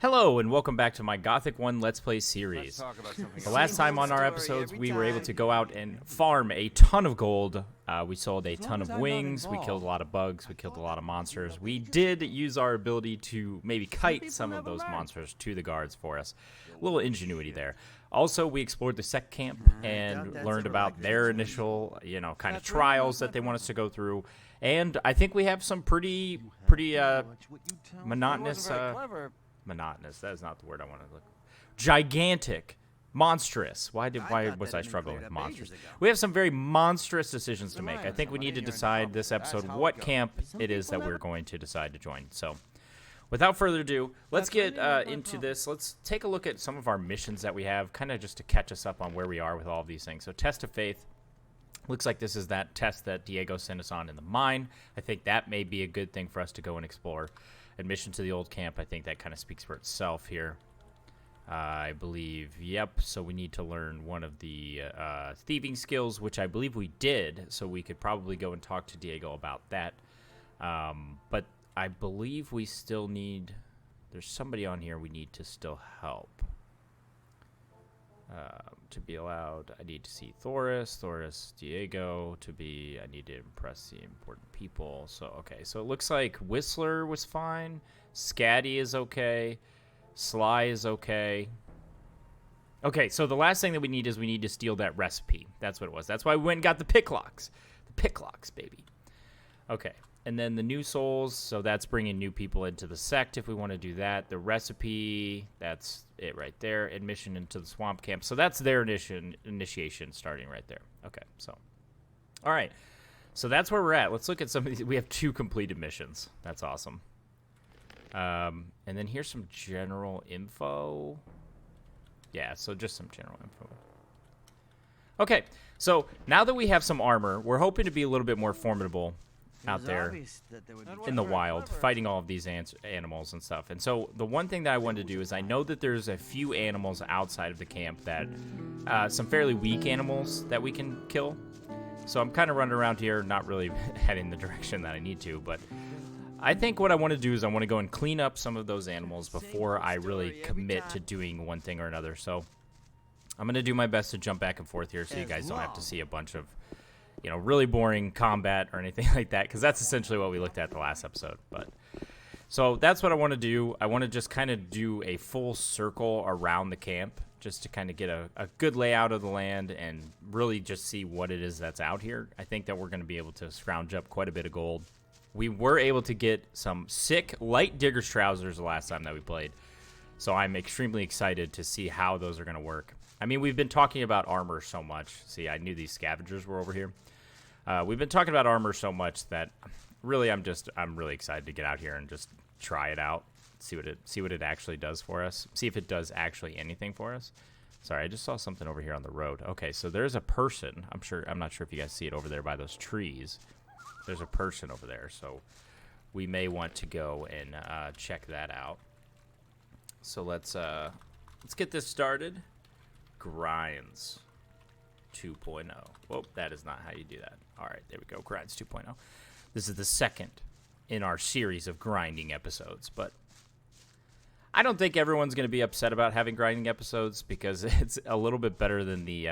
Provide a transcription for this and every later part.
Hello and welcome back to my Gothic 1 Let's Play series. The last time on our episodes, we were able to go out and farm a ton of gold. We sold a ton of wings, we killed a lot of bugs, we killed a lot of monsters. We did use our ability to maybe kite some of those monsters to the guards for us. A little ingenuity there. Also, we explored the sect camp and learned about their initial, kind of trials that they want us to go through. And I think we have some pretty monotonous... monotonous. That is not the word I want to look. Gigantic, monstrous. Why was I struggling with monstrous? We have some very monstrous decisions to make. I think we need to decide this episode what camp it is that we're going to decide to join. So, without further ado, let's get into this. Let's take a look at some of our missions that we have, kind of just to catch us up on where we are with all of these things. So, Test of Faith. Looks like this is that test that Diego sent us on in the mine. I think that may be a good thing for us to go and explore. Admission to the old camp, I think that kind of speaks for itself here. I believe, yep, so we need to learn one of the thieving skills, which I believe we did, so we could probably go and talk to Diego about that. But I believe we still need, there's somebody on here we need to still help. To be allowed, I need to see Thoris, Diego, I need to impress the important people. So, okay, so it looks like Whistler was fine, Scatty is okay, Sly is okay. Okay, so the last thing that we need is we need to steal that recipe. That's what it was. That's why we went and got the picklocks. The picklocks, baby. Okay. And then the new souls, so that's bringing new people into the sect if we want to do that. The that's it right there. Admission into the swamp camp. So that's their initiation starting right there. Okay, so. All right, so that's where we're at. Let's look at some of these. We have 2 completed missions. That's awesome. And then here's some general info. Yeah, so just some general info. Okay, so now that we have some armor, we're hoping to be a little bit more formidable out there in the wild, fighting all of these animals and stuff. And so the one thing that I wanted to do is I know that there's a few animals outside of the camp that, some fairly weak animals that we can kill. So I'm kind of running around here, not really heading the direction that I need to, but I think what I want to do is I want to go and clean up some of those animals before I really commit to doing one thing or another. So I'm going to do my best to jump back and forth here so you guys don't have to see a bunch of really boring combat or anything like that, because that's essentially what we looked at the last episode. But so that's what I want to do. I want to just kind of do a full circle around the camp just to kind of get a good layout of the land and really just see what it is that's out here. I think that we're going to be able to scrounge up quite a bit of gold. We were able to get some sick light digger's trousers the last time that we played, so I'm extremely excited to see how those are going to work. I mean, we've been talking about armor so much. See, I knew these scavengers were over here. We've been talking about armor so much that really I'm really excited to get out here and just try it out, see what it actually does for us, see if it does actually anything for us. Sorry, I just saw something over here on the road. Okay, so there's a person. I'm not sure if you guys see it over there by those trees. There's a person over there, so we may want to go and check that out. So let's get this started. Grinds 2.0. Whoa, that is not how you do that. All right, there we go. Grinds 2.0. This is the second in our series of grinding episodes, but I don't think everyone's going to be upset about having grinding episodes because it's a little bit better than the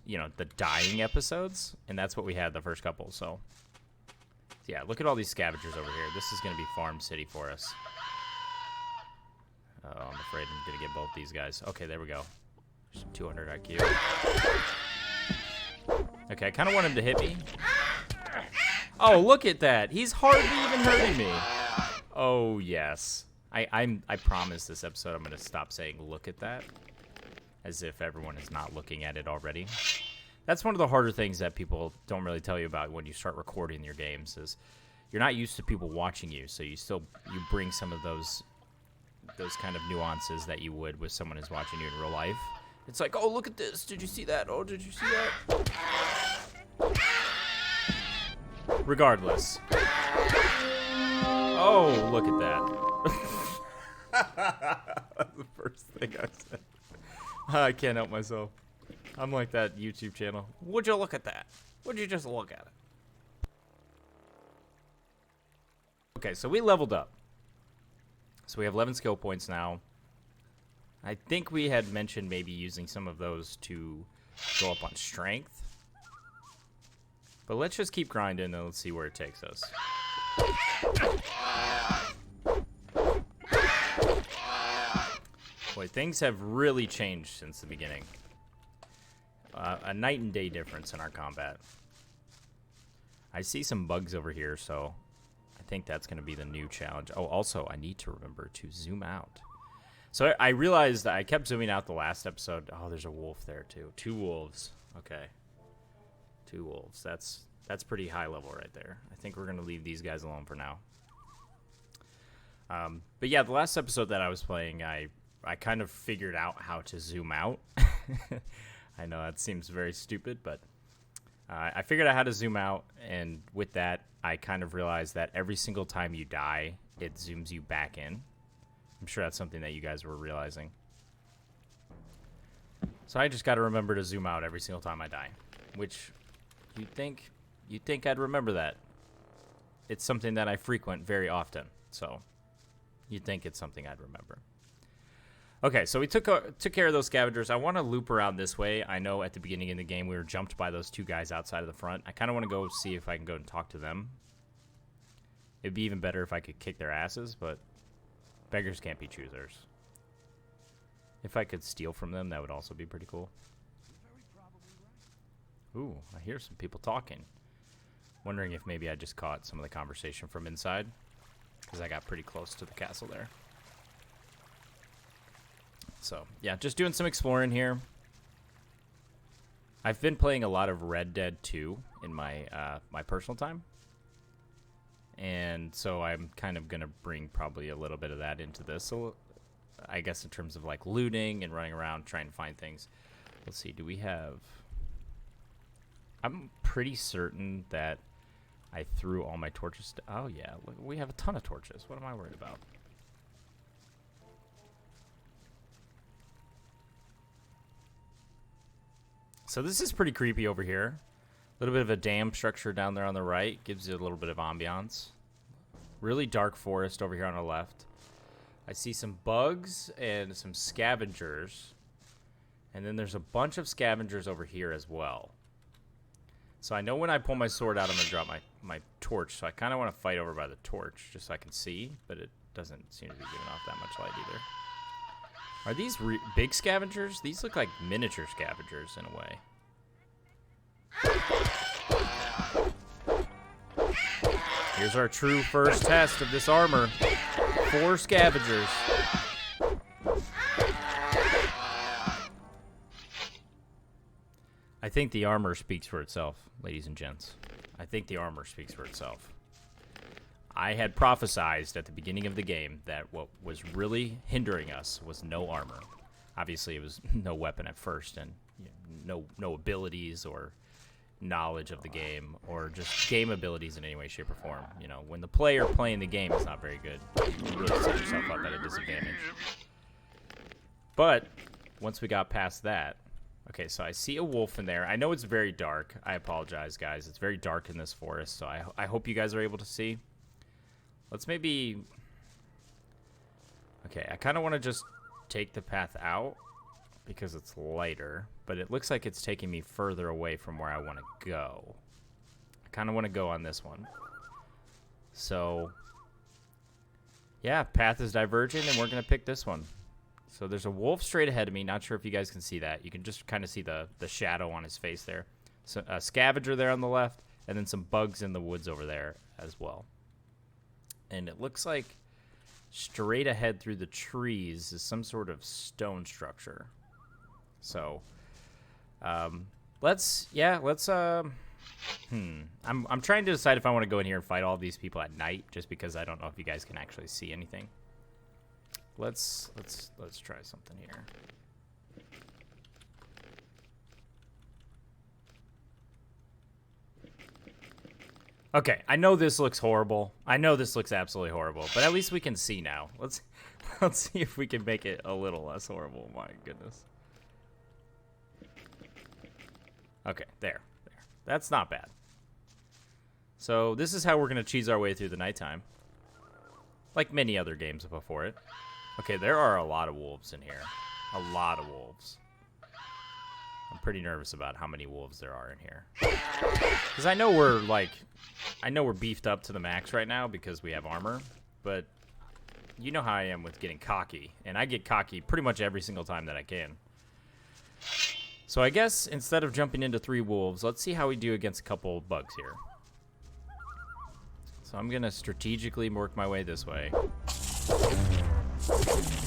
the dying episodes, and that's what we had the first couple. So yeah, look at all these scavengers over here. This is going to be Farm City for us. Oh, I'm afraid I'm going to get both these guys. Okay, there we go. 200 IQ. Okay, I kind of want him to hit me. Oh, look at that. He's hardly even hurting me. Oh, yes. I promise this episode I'm going to stop saying look at that, as if everyone is not looking at it already. That's one of the harder things that people don't really tell you about when you start recording your games is you're not used to people watching you, so you bring some of those kind of nuances that you would with someone who's watching you in real life. It's like, oh, look at this. Did you see that? Oh, did you see that? Regardless. Oh, look at that. That's the first thing I said. I can't help myself. I'm like that YouTube channel. Would you look at that? Would you just look at it? Okay, so we leveled up. So we have 11 skill points now. I think we had mentioned maybe using some of those to go up on strength. But let's just keep grinding and let's see where it takes us. Boy, things have really changed since the beginning. A night and day difference in our combat. I see some bugs over here, so I think that's going to be the new challenge. Oh, also, I need to remember to zoom out. So I realized that I kept zooming out the last episode. Oh, there's a wolf there, too. 2 wolves. Okay. 2 wolves. That's pretty high level right there. I think we're going to leave these guys alone for now. But yeah, the last episode that I was playing, I kind of figured out how to zoom out. I know that seems very stupid, but I figured out how to zoom out, and with that, I kind of realized that every single time you die, it zooms you back in. I'm sure that's something that you guys were realizing. So I just got to remember to zoom out every single time I die, which you'd think I'd remember that. It's something that I frequent very often, so you'd think it's something I'd remember. Okay, so we took care of those scavengers. I want to loop around this way. I know at the beginning of the game we were jumped by those 2 guys outside of the front. I kind of want to go see if I can go and talk to them. It'd be even better if I could kick their asses, but beggars can't be choosers. If I could steal from them, that would also be pretty cool. Ooh, I hear some people talking. Wondering if maybe I just caught some of the conversation from inside, because I got pretty close to the castle there. So, yeah, just doing some exploring here. I've been playing a lot of Red Dead 2 in my my personal time. And so I'm kind of going to bring probably a little bit of that into this. So I guess in terms of like looting and running around trying to find things. Let's see, do we have... I'm pretty certain that I threw all my torches... Oh, yeah, look, we have a ton of torches. What am I worried about? So this is pretty creepy over here. A little bit of a dam structure down there on the right. Gives you a little bit of ambiance. Really dark forest over here on the left. I see some bugs and some scavengers. And then there's a bunch of scavengers over here as well. So I know when I pull my sword out, I'm going to drop my torch. So I kind of want to fight over by the torch just so I can see. But it doesn't seem to be giving off that much light either. Are these big scavengers? These look like miniature scavengers in a way. Here's our true first test of this armor. 4 scavengers. I think the armor speaks for itself, ladies and gents. I think the armor speaks for itself. I had prophesized at the beginning of the game that what was really hindering us was no armor. Obviously, it was no weapon at first, and no abilities or knowledge of the game, or just game abilities in any way, shape, or form. You know, when the player playing the game is not very good, you really set yourself up at a disadvantage. But once we got past that, okay, so I see a wolf in there. I know it's very dark. I apologize, guys. It's very dark in this forest, so I hope you guys are able to see. Let's maybe... Okay, I kind of want to just take the path out because it's lighter, but it looks like it's taking me further away from where I want to go. I kind of want to go on this one. So, yeah, path is diverging, and we're going to pick this one. So there's a wolf straight ahead of me. Not sure if you guys can see that. You can just kind of see the shadow on his face there. So a scavenger there on the left, and then some bugs in the woods over there as well. And it looks like straight ahead through the trees is some sort of stone structure. So, I'm trying to decide if I want to go in here and fight all these people at night, just because I don't know if you guys can actually see anything. Let's try something here. Okay, I know this looks horrible. I know this looks absolutely horrible, but at least we can see now. Let's see if we can make it a little less horrible. My goodness. Okay, there. That's not bad. So this is how we're going to cheese our way through the nighttime. Like many other games before it. Okay, there are a lot of wolves in here. A lot of wolves. I'm pretty nervous about how many wolves there are in here. Because I know we're beefed up to the max right now because we have armor, but you know how I am with getting cocky, and I get cocky pretty much every single time that I can. So I guess instead of jumping into 3 wolves, let's see how we do against a couple of bugs here. So I'm going to strategically work my way this way.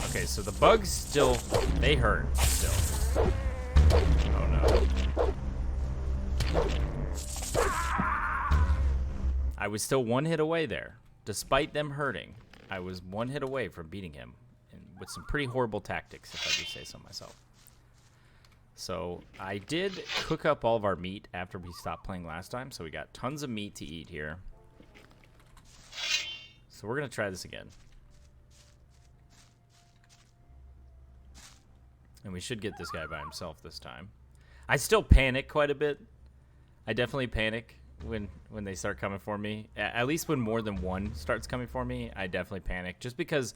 Okay, so the bugs still, they hurt still. Oh no. I was still 1 hit away there. Despite them hurting, I was 1 hit away from beating him, and with some pretty horrible tactics, if I do say so myself. So I did cook up all of our meat after we stopped playing last time, so we got tons of meat to eat here. So we're going to try this again. And we should get this guy by himself this time. I still panic quite a bit. I definitely panic when they start coming for me. At least when more than one starts coming for me, I definitely panic. Just because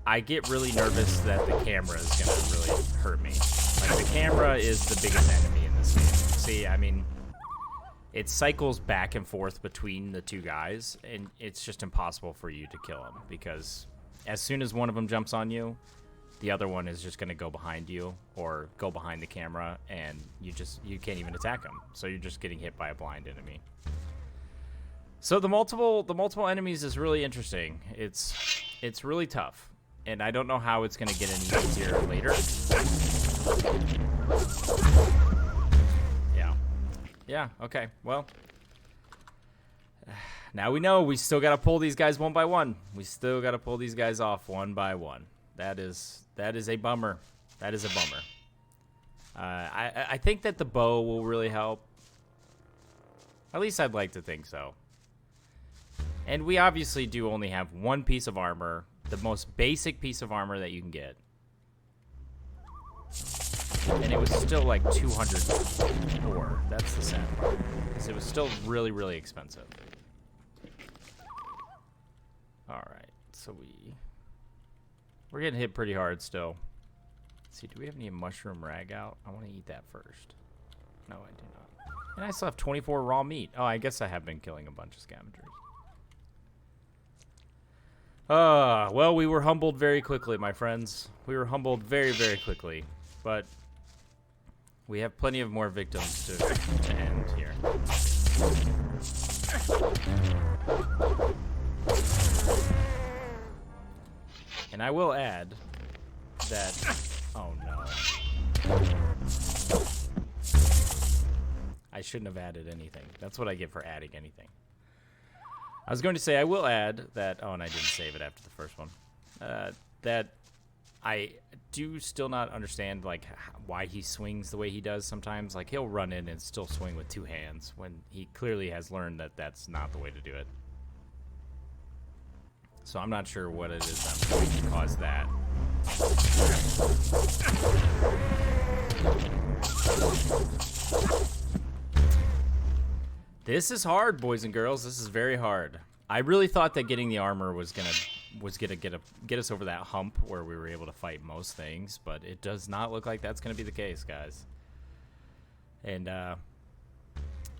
I get really nervous that the camera is going to really hurt me. Like, the camera is the biggest enemy in this game. See, I mean, it cycles back and forth between the 2 guys, and it's just impossible for you to kill them. Because as soon as one of them jumps on you, the other one is just going to go behind you or go behind the camera, and you can't even attack them. So you're just getting hit by a blind enemy. So the multiple enemies is really interesting. It's really tough, and I don't know how it's going to get any easier later. Yeah, okay. Well, now we know we still got to pull these guys one by one. We still got to pull these guys off one by one. That is a bummer. That is a bummer. I think that the bow will really help. At least I'd like to think so. And we obviously do only have 1 piece of armor, the most basic piece of armor that you can get. And it was still like 200 ore. That's the sad part. Because it was still really, really expensive. Alright, so we're getting hit pretty hard still. Let's see, do we have any mushroom rag out? I want to eat that first. No, I do not. And I still have 24 raw meat. Oh, I guess I have been killing a bunch of scavengers. Well, we were humbled very quickly, my friends. We were humbled very, very quickly. But we have plenty of more victims to end here. And I will add that... Oh, no. I shouldn't have added anything. That's what I get for adding anything. I was going to say I will add that... Oh, and I didn't save it after the first one. That I do still not understand, like, why he swings the way he does sometimes. Like, he'll run in and still swing with 2 hands when he clearly has learned that that's not the way to do it. So I'm not sure what it is that's going to cause that. This is hard, boys and girls. This is very hard. I really thought that getting the armor was gonna get us over that hump where we were able to fight most things, but it does not look like that's gonna be the case, guys. And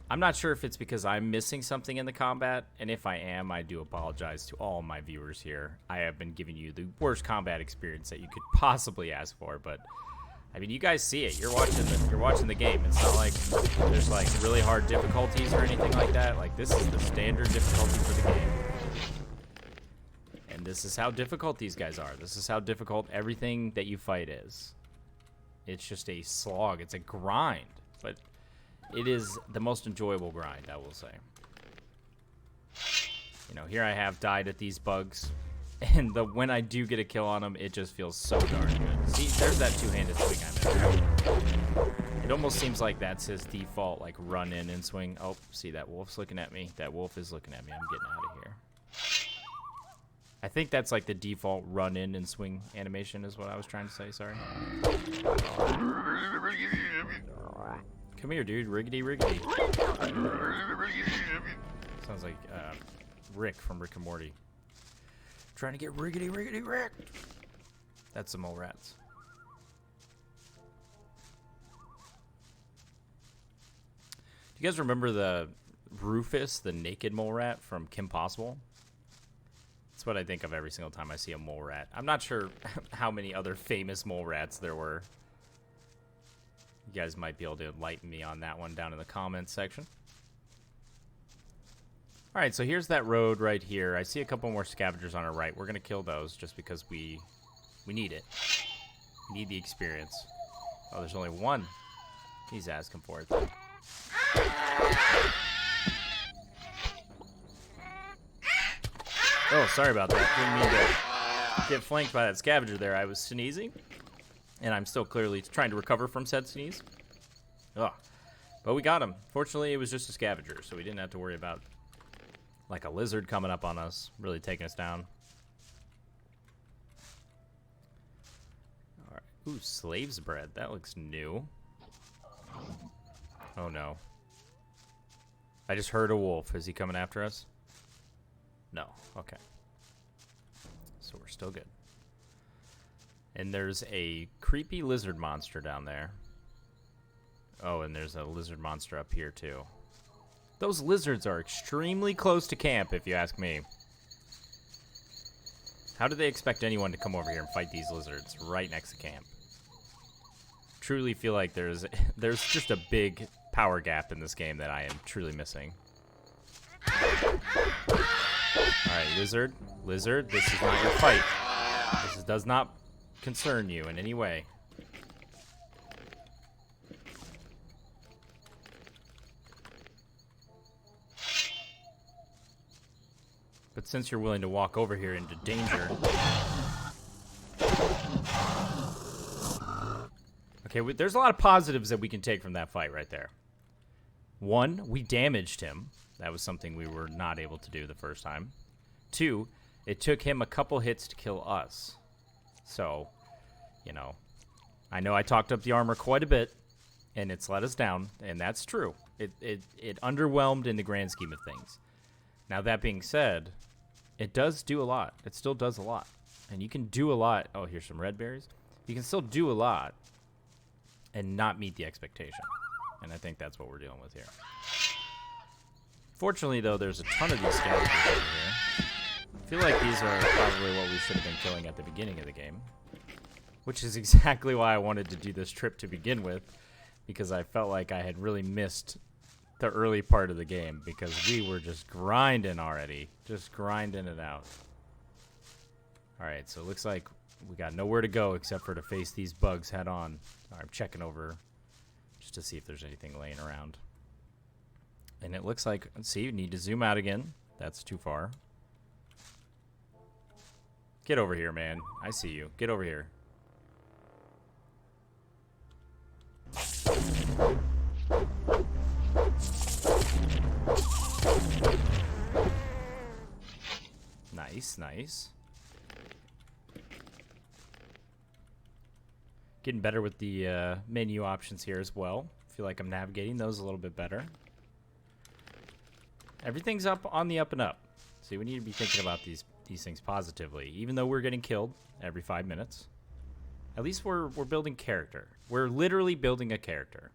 I'm not sure if it's because I'm missing something in the combat, and if I am, I do apologize to all my viewers here. I have been giving you the worst combat experience that you could possibly ask for, but I mean, you guys see it. You're watching the game. It's not like there's like really hard difficulties or anything like that. Like, this is the standard difficulty for the game. And this is how difficult these guys are. This is how difficult everything that you fight is. It's just a slog. It's a grind, but it is the most enjoyable grind, I will say. You know, here I have died at these bugs, and when I do get a kill on them, it just feels so darn good. See, there's that two-handed swing I missed. It almost seems like that's his default, like, run in and swing. Oh, see, that wolf's looking at me. That wolf is looking at me. I'm getting out of here. I think that's like the default run in and swing animation is what I was trying to say, sorry. Come here, dude. Riggedy, riggedy. Sounds like Rick from Rick and Morty. Trying to get riggedy, riggedy, Rick. That's some mole rats. Do you guys remember the Rufus, the naked mole rat from Kim Possible? That's what I think of every single time I see a mole rat. I'm not sure how many other famous mole rats there were. You guys might be able to enlighten me on that one down in the comments section. All right, so here's that road right here. I see a couple more scavengers on our right. We're going to kill those just because we need it. We need the experience. Oh, there's only one. He's asking for it, though. Oh, sorry about that. Didn't mean to get flanked by that scavenger there. I was sneezing, and I'm still clearly trying to recover from said sneeze. Ugh. But we got him. Fortunately, it was just a scavenger, so we didn't have to worry about like a lizard coming up on us, really taking us down. All right. Ooh, slave's bread. That looks new. Oh, no. I just heard a wolf. Is he coming after us? No. Okay. So we're still good. And there's a creepy lizard monster down there. Oh, and there's a lizard monster up here, too. Those lizards are extremely close to camp, if you ask me. How do they expect anyone to come over here and fight these lizards right next to camp? Truly feel like there's just a big power gap in this game that I am truly missing. Alright, lizard, this is not your fight. This does not concern you in any way. But since you're willing to walk over here into danger... Okay, there's a lot of positives that we can take from that fight right there. One, we damaged him. That was something we were not able to do the first time. Two, it took him a couple hits to kill us. So, you know I talked up the armor quite a bit, and it's let us down, and that's true. It underwhelmed in the grand scheme of things. Now, that being said, it does do a lot. It still does a lot. And you can do a lot. Oh, here's some red berries. You can still do a lot and not meet the expectation. And I think that's what we're dealing with here. Fortunately, though, there's a ton of these scavengers over here. I feel like these are probably what we should have been killing at the beginning of the game. Which is exactly why I wanted to do this trip to begin with. Because I felt like I had really missed the early part of the game. Because we were just grinding already. Just grinding it out. Alright, so it looks like we got nowhere to go except for to face these bugs head on. I'm checking over just to see if there's anything laying around. And it looks like, let's see, you need to zoom out again. That's too far. Get over here, man. I see you. Get over here. Nice, nice. Getting better with the menu options here as well. Feel like I'm navigating those a little bit better. Everything's up on the up and up. See, we need to be thinking about these things positively. Even though we're getting killed every 5 minutes, at least we're building character. We're literally building a character.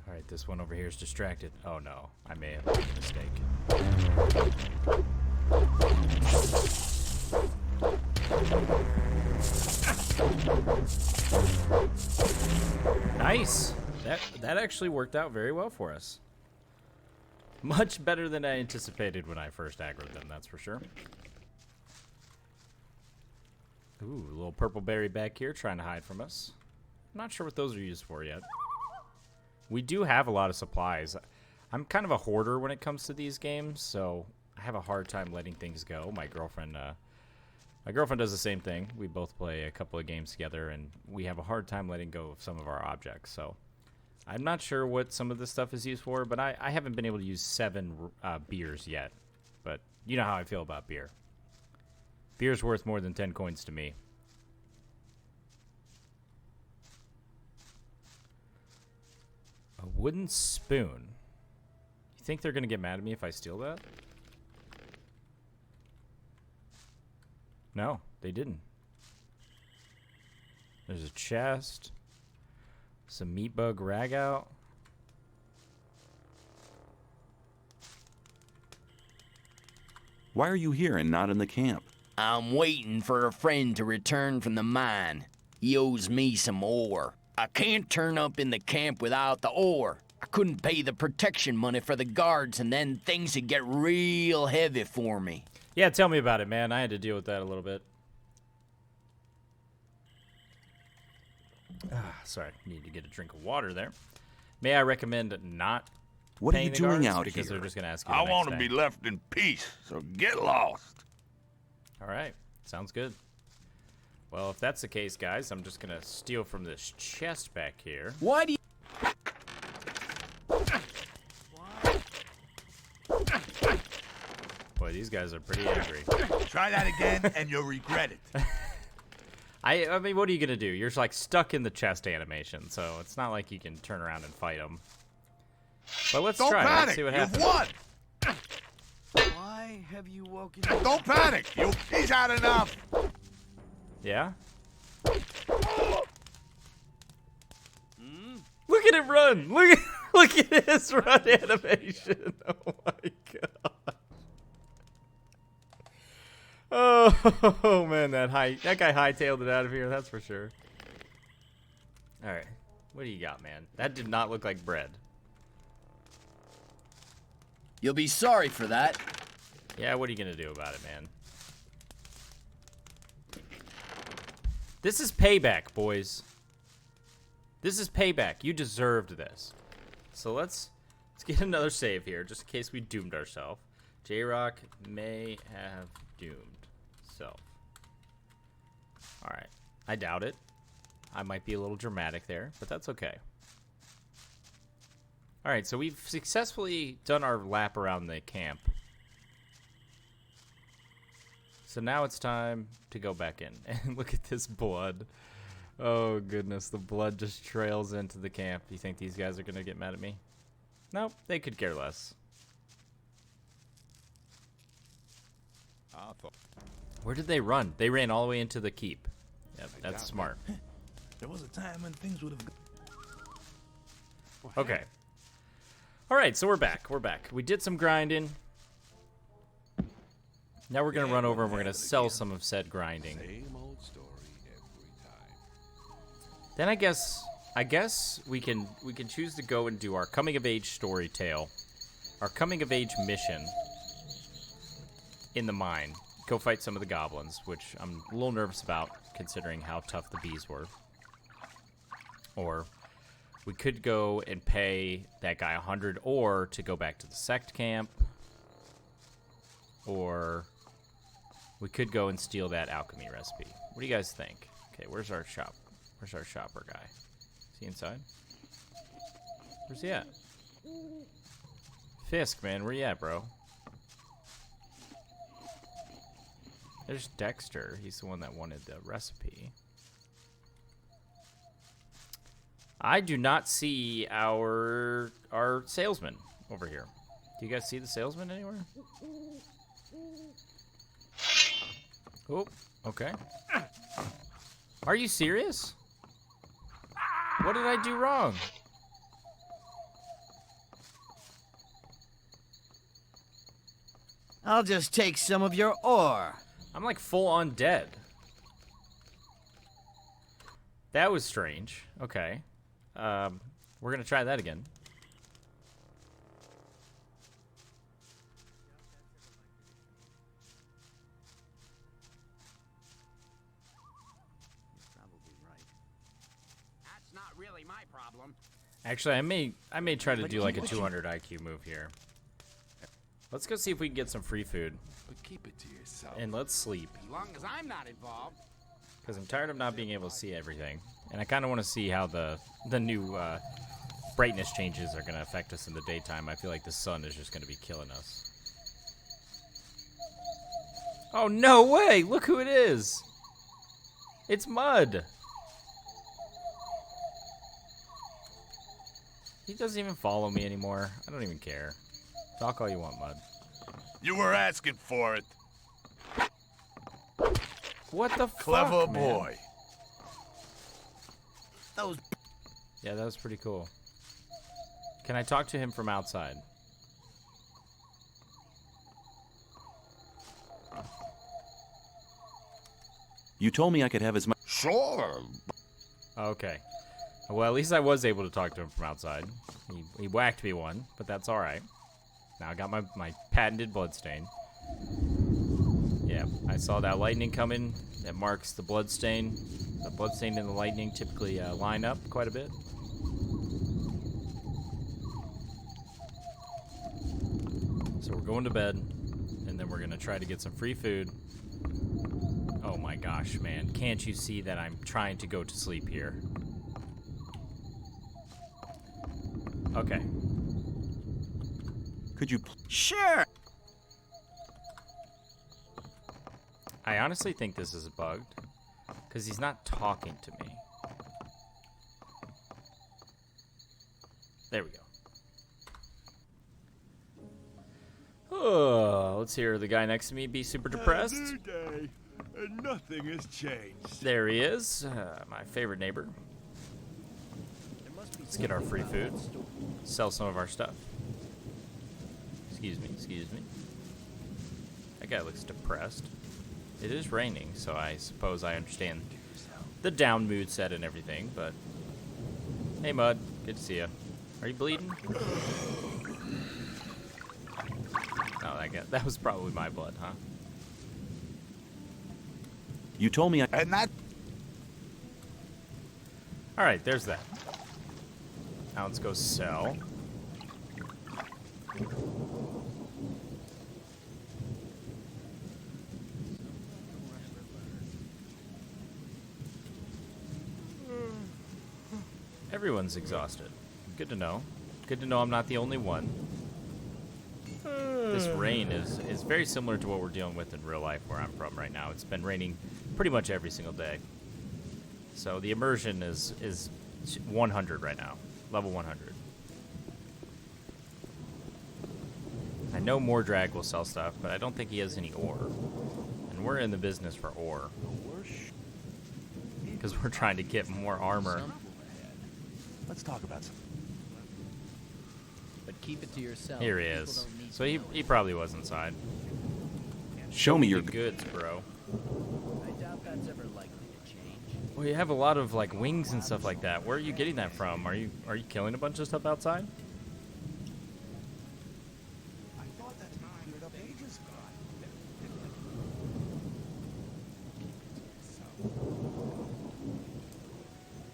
All right, this one over here is distracted. Oh no, I may have made a mistake. Nice. That actually worked out very well for us. Much better than I anticipated when I first aggroed them, that's for sure. Ooh, a little purple berry back here trying to hide from us. I'm not sure what those are used for yet. We do have a lot of supplies. I'm kind of a hoarder when it comes to these games, so I have a hard time letting things go. My girlfriend does the same thing. We both play a couple of games together, and we have a hard time letting go of some of our objects. So I'm not sure what some of this stuff is used for, but I haven't been able to use 7 beers yet. But you know how I feel about beer. Beer's worth more than 10 coins to me. A wooden spoon. You think they're going to get mad at me if I steal that? No, they didn't. There's a chest. Some meat bug rag out. Why are you here and not in the camp? I'm waiting for a friend to return from the mine. He owes me some ore. I can't turn up in the camp without the ore. I couldn't pay the protection money for the guards, and then things would get real heavy for me. Yeah, tell me about it, man. I had to deal with that a little bit. Sorry, need to get a drink of water there. May I recommend not What are paying you the doing guards? out Because here? they're just going to ask you I the want next to day. be left in peace, so get lost. All right, sounds good. Well, if that's the case, guys, I'm just going to steal from this chest back here. Why do you... Boy, these guys are pretty angry. Try that again, and you'll regret it. I mean, what are you going to do? You're like stuck in the chest animation, so it's not like you can turn around and fight them. But let's Don't try. panic. Let's see what You've happens. won. Why have you woken Don't panic. He's had enough. Yeah? Look at him run! Look at his run animation! Oh my god! Oh man, that guy hightailed it out of here. That's for sure. All right, what do you got, man? That did not look like bread. You'll be sorry for that. Yeah, what are you gonna do about it, man? This is payback, boys. This is payback. You deserved this. So let's get another save here, just in case we doomed ourselves. Jroc may have doomed self. All right. I doubt it. I might be a little dramatic there, but that's okay. All right, so we've successfully done our lap around the camp. So now it's time to go back in. And look at this blood. Oh, goodness. The blood just trails into the camp. You think these guys are going to get mad at me? Nope, they could care less. Where did they run? They ran all the way into the keep. Yep, that's smart. There was a time when things would have... Okay. All right, so we're back. We're back. We did some grinding. Now we're going to run over and we're going to sell some of said grinding. Same old story every time. Then I guess we can choose to go and do our coming of age story tale. Our coming of age mission in the mine. Go fight some of the goblins, which I'm a little nervous about considering how tough the bees were. Or we could go and pay that guy 100 ore to go back to the sect camp. Or we could go and steal that alchemy recipe. What do you guys think? Okay, where's our shop? Where's our shopper guy? Is he inside? Where's he at? Fisk, man, where you at, bro? There's Dexter. He's the one that wanted the recipe. I do not see our salesman over here. Do you guys see the salesman anywhere? Oh, okay. Are you serious? What did I do wrong? I'll just take some of your ore. I'm like full on dead. That was strange. Okay. We're gonna try that again. That's not really my problem. Actually, I may try to do like a 200 IQ move here. Let's go see if we can get some free food. But keep it to yourself. And let's sleep. As long as I'm not involved. Because I'm tired of not being able to see everything. And I kind of want to see how the new brightness changes are going to affect us in the daytime. I feel like the sun is just going to be killing us. Oh, no way! Look who it is! It's Mud! He doesn't even follow me anymore. I don't even care. Talk all you want, Mud. You were asking for it. What the Clever fuck, man? boy. Those Yeah, that was pretty cool. Can I talk to him from outside? You told me I could have as much. Sure. Okay. Well, at least I was able to talk to him from outside. He whacked me one, but that's alright. Now I got my patented bloodstain. Yeah, I saw that lightning coming. That marks the bloodstain. The bloodstain and the lightning typically line up quite a bit. So we're going to bed, and then we're going to try to get some free food. Oh my gosh, man. Can't you see that I'm trying to go to sleep here? Okay. Could you? sure. I honestly think this is bugged, because he's not talking to me. There we go. Oh, let's hear the guy next to me be super depressed. New day, and nothing has changed. There he is, my favorite neighbor. Let's get our free food. Sell some of our stuff. Excuse me, excuse me. That guy looks depressed. It is raining, so I suppose I understand the down mood set and everything, but... Hey, Mud. Good to see you. Are you bleeding? Oh, that was probably my blood, huh? You told me I. And that Alright, there's that. Now let's go sell. Everyone's exhausted. Good to know. Good to know I'm not the only one. This rain is very similar to what we're dealing with in real life where I'm from right now. It's been raining pretty much every single day. So the immersion is 100 right now. Level 100. I know Mordrag will sell stuff, but I don't think he has any ore. And we're in the business for ore. Because we're trying to get more armor. let's talk about something. But keep it to yourself. Here he People is. don't need So to he know. probably was inside. Show me your. The goods, bro. I doubt that's ever likely to change. Well, you have a lot of like wings and stuff like that. Where are you getting that from? Are you killing a bunch of stuff outside? I thought that cleared up ages ago.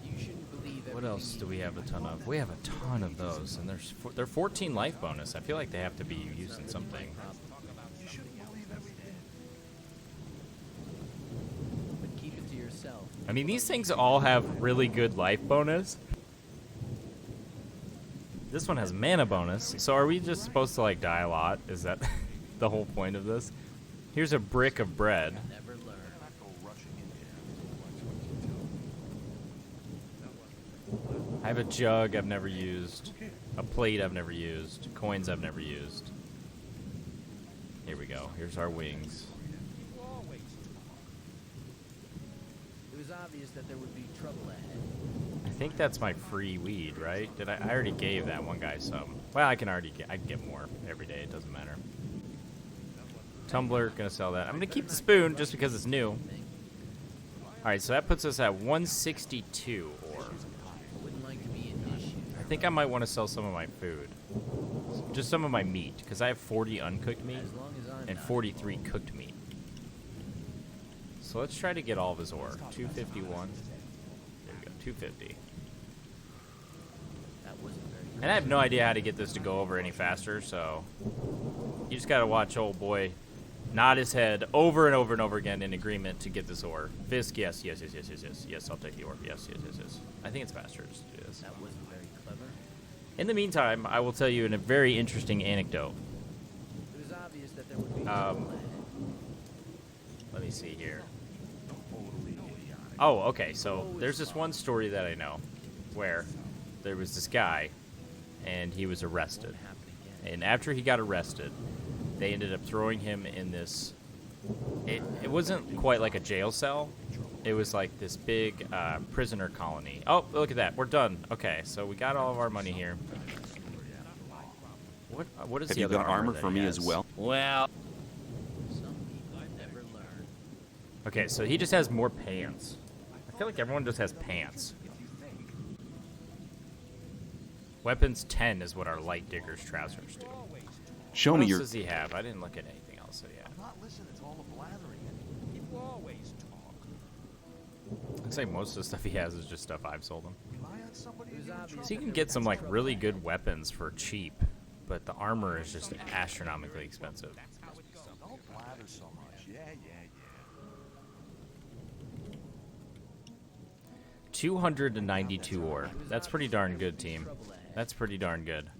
You shouldn't believe What everything else you do we hear. have a ton of? We have a ton of those, and they're 14 life bonus. I feel like they have to be using something. You shouldn't believe everything. But keep it to yourself. I mean, these things all have really good life bonus. This one has mana bonus. So are we just supposed to like die a lot? Is that the whole point of this? Here's a brick of bread. Never learn. Not go rushing in here. Watch what you tell me. I have a jug I've never used. A plate I've never used. Coins I've never used. Here we go. Here's our wings. It was obvious that there would be trouble ahead. I think that's my free weed, right? I already gave that one guy some. Well, I can get more every day. It doesn't matter. Tumbler, gonna sell that. I'm gonna keep the spoon just because it's new. All right, so that puts us at 162 ore. I wouldn't like to be in his shoes. I think I might want to sell some of my food, just some of my meat, because I have 40 uncooked meat As long as I'm and not 43 cooked meat. So let's try to get all of his ore. 251. There we go. 250. That wasn't very And I have no idea how to get this to go over any faster, so you just gotta watch old boy nod his head over and over and over again in agreement to get this ore. Fisk, yes, yes, yes, yes, yes, yes, yes, I'll take the ore. Yes, yes, yes, yes. I think it's faster just to do this. That wasn't very clever. In the meantime, I will tell you a very interesting anecdote. It was obvious that there would be trouble ahead. Let me see here. Oh, okay, so there's this one story that I know where there was this guy and he was arrested. Won't happen again. And after he got arrested, they ended up throwing him in this It wasn't quite like a jail cell. It was like this big prisoner colony. Oh, look at that. We're done. Okay, so we got all of our money here. What is Have the you other got armor that for he me as has? well? Well, Some people never learn. Okay, so he just has more pants. I feel like everyone just has pants. Weapons 10 is what our light digger's trousers do. Show What me else your. does he have? I didn't look at anything else that he had. I'm not listening to all the blathering. People always talk. Looks like most of the stuff he has is just stuff I've sold him. Rely on somebody It was in obvious trouble. So you can get some like really good weapons for cheap, but the armor is just astronomically expensive. Don't blather so much. Yeah. 292 ore. That's pretty darn good, team. That's pretty darn good.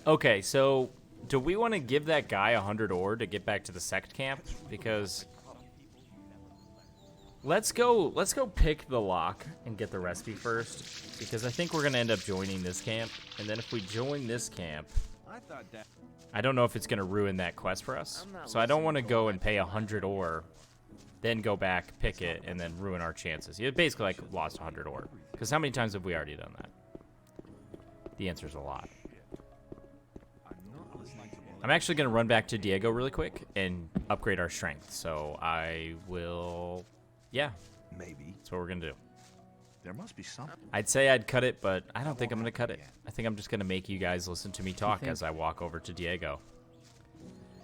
Okay, so do we want to give that guy 100 ore to get back to the sect camp? Because let's go pick the lock and get the recipe first, because I think we're gonna end up joining this camp, and then if we join this camp, I don't know if it's gonna ruin that quest for us. So I don't want to go and pay 100 ore, then go back, pick it, and then ruin our chances. You basically like lost 100 ore. Because how many times have we already done that? The answer is a lot. I'm actually going to run back to Diego really quick and upgrade our strength. So I will, yeah, Maybe. that's what we're going to do. There must be something. I'd say I'd cut it, but I don't think I'm going to cut it. I think I'm just going to make you guys listen to me talk as I walk over to Diego.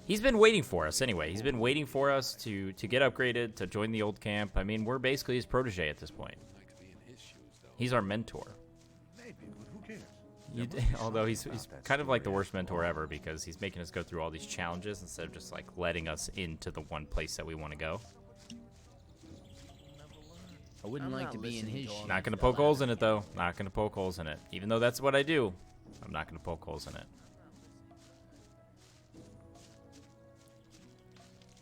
He's been waiting for us anyway. He's been waiting for us to get upgraded, to join the old camp. I mean, we're basically his protege at this point. He's our mentor. Maybe, but who cares? Although he's kind of like the worst mentor ever, because he's making us go through all these challenges instead of just like letting us into the one place that we want to go. I wouldn't like to be in his shoes. Not going to poke holes in it, though. Not going to poke holes in it. Even though that's what I do, I'm not going to poke holes in it.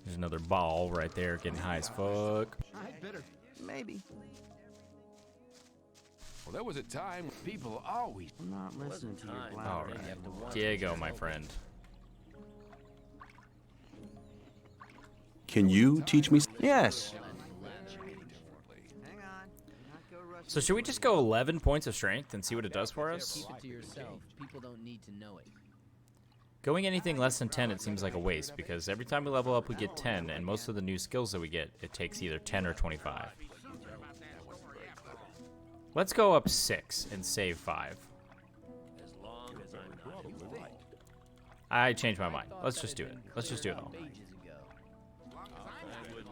There's another ball right there getting high as fuck. Maybe. Well, there was a time when people always. I'm not listening to your All right. Diego, my friend. Can you teach me? yes. So should we just go 11 points of strength and see what it does for us? Keep it to yourself. People don't need to know it. Going anything less than 10, it seems like a waste, because every time we level up, we get 10, and most of the new skills that we get, it takes either 10 or 25. Let's go up 6 and save 5. I changed my mind. Let's just do it. Let's just do it all.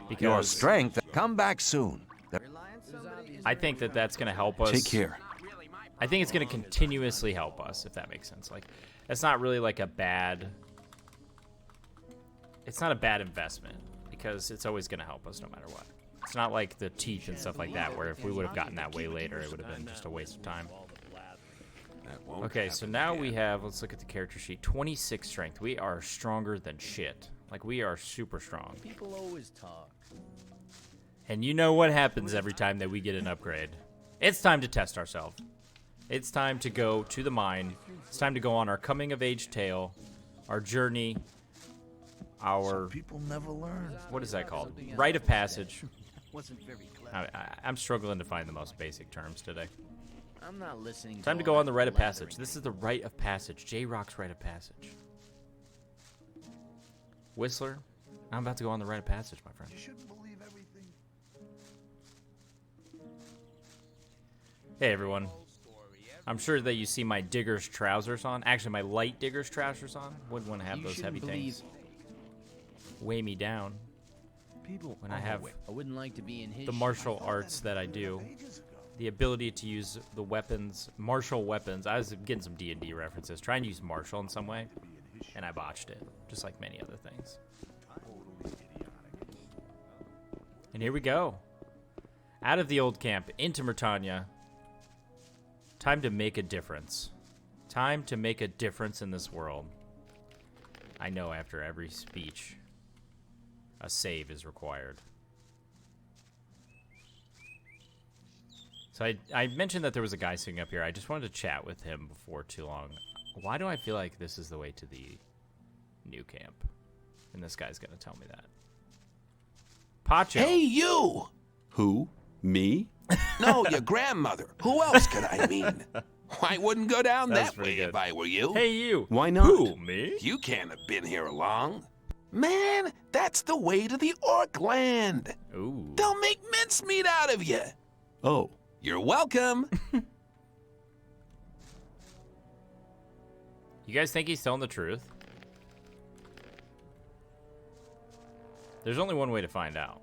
Because Your strength. Come back soon. I think that that's going to help us. Take care. I think it's going to continuously help us, if that makes sense. Like, that's not really like a bad. It's not a bad investment, because it's always going to help us no matter what. It's not like the teeth and stuff like that, where if we would have gotten that way later, it would have been just a waste of time. Okay, so now we have, let's look at the character sheet, 26 strength. We are stronger than shit. Like, we are super strong. People always talk. And you know what happens every time that we get an upgrade. It's time to test ourselves. It's time to go to the mine. It's time to go on our coming-of-age tale, our journey, our... People never learn. What is that called? Rite of Passage. Wasn't very clever. I'm struggling to find the most basic terms today. I'm not listening. Time to go on the Rite of Passage. This is the Rite of Passage. Jroc's Rite of Passage. Whistler, I'm about to go on the Rite of Passage, my friend. You shouldn't believe everything. Hey, everyone. I'm sure that you see my digger's trousers on. Actually, my light digger's trousers on. Wouldn't want to have those heavy things weigh me down People when I have I wouldn't like to be in his the martial arts that I do. The ability to use the weapons, martial weapons. I was getting some D&D references, trying to use martial in some way, and I botched it, just like many other things. And here we go. Out of the old camp, into Myrtania. Time to make a difference. Time to make a difference in this world. I know after every speech, a save is required. So I mentioned that there was a guy sitting up here. I just wanted to chat with him before too long. Why do I feel like this is the way to the new camp? And this guy's gonna tell me that. Pacho. Hey, you! Who? Me? No, your grandmother. Who else could I mean? I wouldn't go down That's that pretty way good. if I were you. Hey, you. Why not? Who, me? You can't have been here long. Man, that's the way to the orc land. Ooh. They'll make mincemeat out of you. Oh, You're welcome. You guys think he's telling the truth? There's only one way to find out.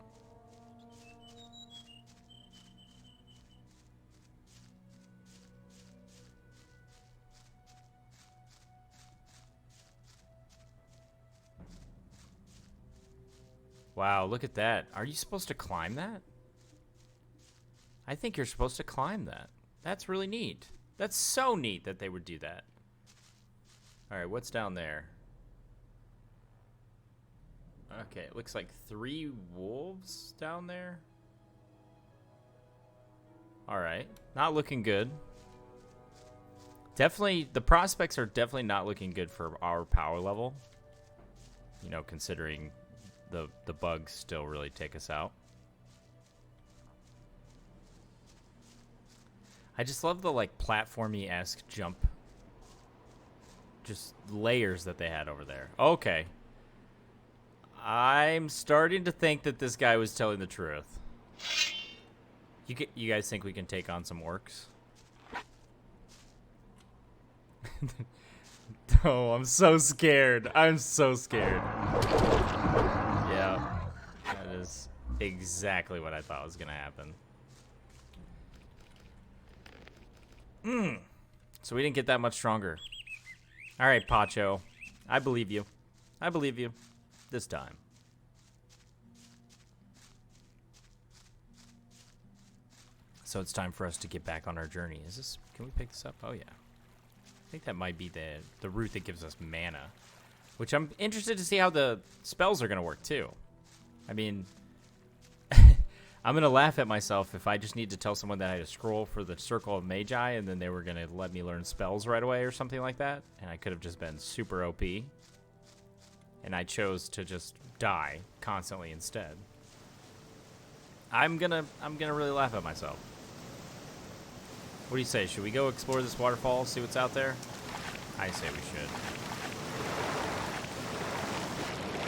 Wow, look at that. Are you supposed to climb that? I think you're supposed to climb that. That's really neat. That's so neat that they would do that. All right, what's down there? Okay, it looks like 3 wolves down there. All right, not looking good. Definitely, the prospects are definitely not looking good for our power level. You know, considering the bugs still really take us out. I just love the like platformy-esque jump, just layers that they had over there. Okay. I'm starting to think that this guy was telling the truth. You guys think we can take on some orcs? Oh, I'm so scared. I'm so scared. Yeah, that is exactly what I thought was gonna happen. So we didn't get that much stronger. All right, Pacho. I believe you. I believe you. This time. So it's time for us to get back on our journey. Is this... Can we pick this up? Oh, yeah. I think that might be the route that gives us mana. Which I'm interested to see how the spells are going to work, too. I mean... I'm going to laugh at myself if I just need to tell someone that I had to scroll for the Circle of Magi and then they were going to let me learn spells right away or something like that. And I could have just been super OP. And I chose to just die constantly instead. I'm gonna really laugh at myself. What do you say? Should we go explore this waterfall, see what's out there? I say we should.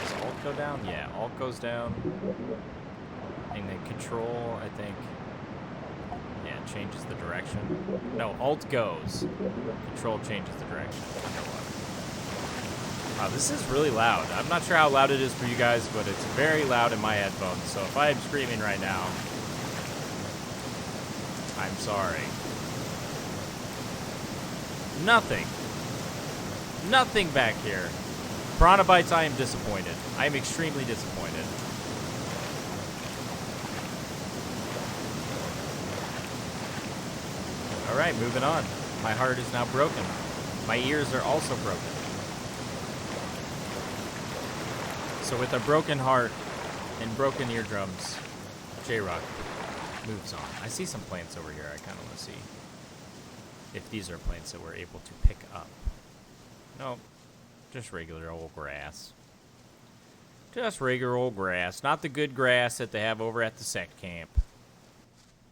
Does Alt go down? Yeah, Alt goes down. And then Control, I think, yeah, changes the direction. No, Alt goes. Control changes the direction. Wow, this is really loud. I'm not sure how loud it is for you guys, but it's very loud in my headphones. So if I am screaming right now, I'm sorry. Nothing. Nothing back here. Piranha Bytes, I am disappointed. I am extremely disappointed. Alright, moving on. My heart is now broken. My ears are also broken. So with a broken heart and broken eardrums, Jroc moves on. I see some plants over here. I kind of want to see if these are plants that we're able to pick up. No, just regular old grass. Just regular old grass. Not the good grass that they have over at the sect camp.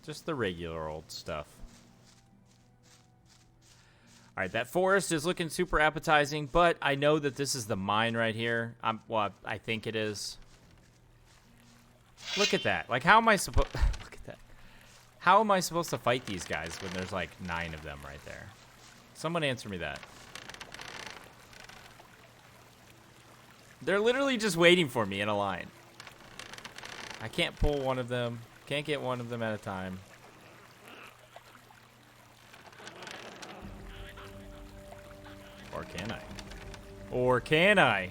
Just the regular old stuff. All right, that forest is looking super appetizing, but I know that this is the mine right here. Well, I think it is. Look at that. Like, how am I supposed... Look at that. How am I supposed to fight these guys when there's, like, 9 of them right there? Someone answer me that. They're literally just waiting for me in a line. I can't pull one of them. Can't get one of them at a time. Or can I? Or can I?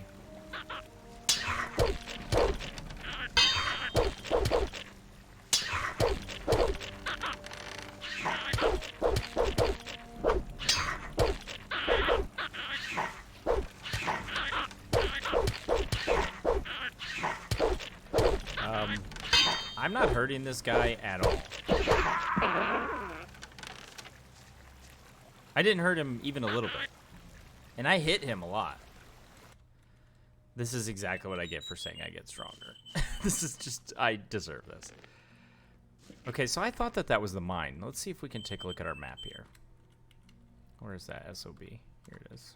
I'm not hurting this guy at all. I didn't hurt him even a little bit. And I hit him a lot. This is exactly what I get for saying I get stronger. This is just, I deserve this. Okay, so I thought that that was the mine. Let's see if we can take a look at our map here. Where is that SOB? Here it is.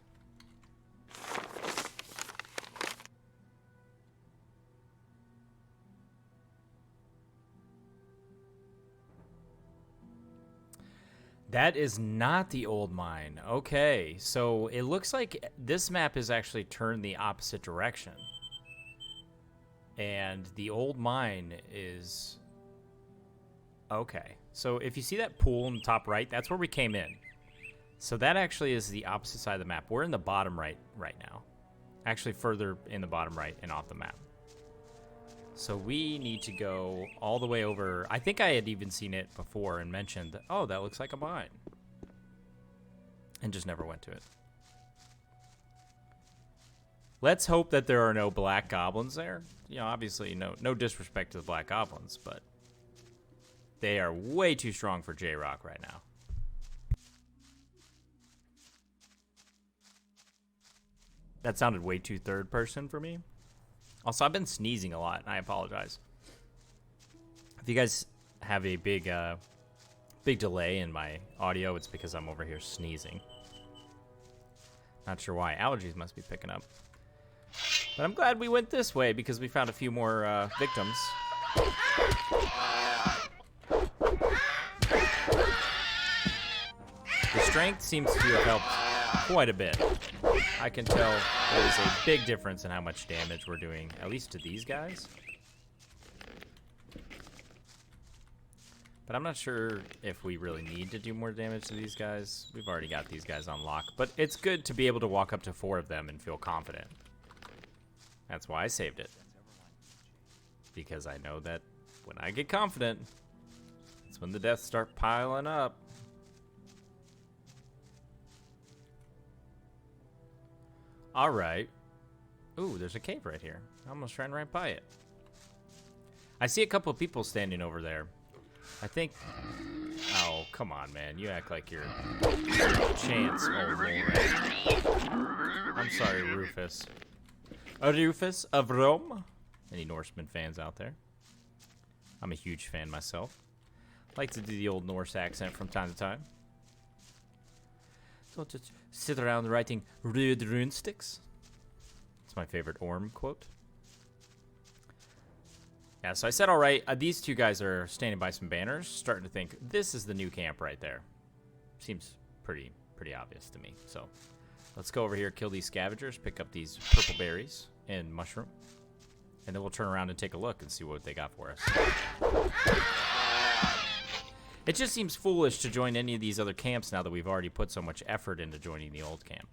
That is not the old mine. Okay, so it looks like this map is actually turned the opposite direction. And the old mine is... Okay, so if you see that pool in the top right, that's where we came in. So that actually is the opposite side of the map. We're in the bottom right now. Actually further in the bottom right and off the map. So we need to go all the way over. I think I had even seen it before and mentioned, oh, that looks like a mine. And just never went to it. Let's hope that there are no black goblins there. You know, obviously no disrespect to the black goblins, but they are way too strong for Jroc right now. That sounded way too third person for me. Also, I've been sneezing a lot, and I apologize. If you guys have a big delay in my audio, it's because I'm over here sneezing. Not sure why. Allergies must be picking up. But I'm glad we went this way, because we found a few more victims. The strength seems to have helped quite a bit. I can tell there is a big difference in how much damage we're doing, at least to these guys. But I'm not sure if we really need to do more damage to these guys. We've already got these guys on lock, but it's good to be able to walk up to 4 of them and feel confident. That's why I saved it. Because I know that when I get confident, it's when the deaths start piling up. All right. Ooh, there's a cave right here. I almost ran right by it. I see a couple of people standing over there. I think... Oh, come on, man. You act like you're a chance, old Lord. I'm sorry, Rufus. Rufus of Rome? Any Norseman fans out there? I'm a huge fan myself. Like to do the old Norse accent from time to time. So just sit around writing rude rune sticks. It's my favorite Orm quote. Yeah, so I said all right. These two guys are standing by some banners, starting to think this is the new camp right there. Seems pretty obvious to me. So let's go over here, kill these scavengers, pick up these purple berries and mushroom, and then we'll turn around and take a look and see what they got for us. It just seems foolish to join any of these other camps now that we've already put so much effort into joining the old camp.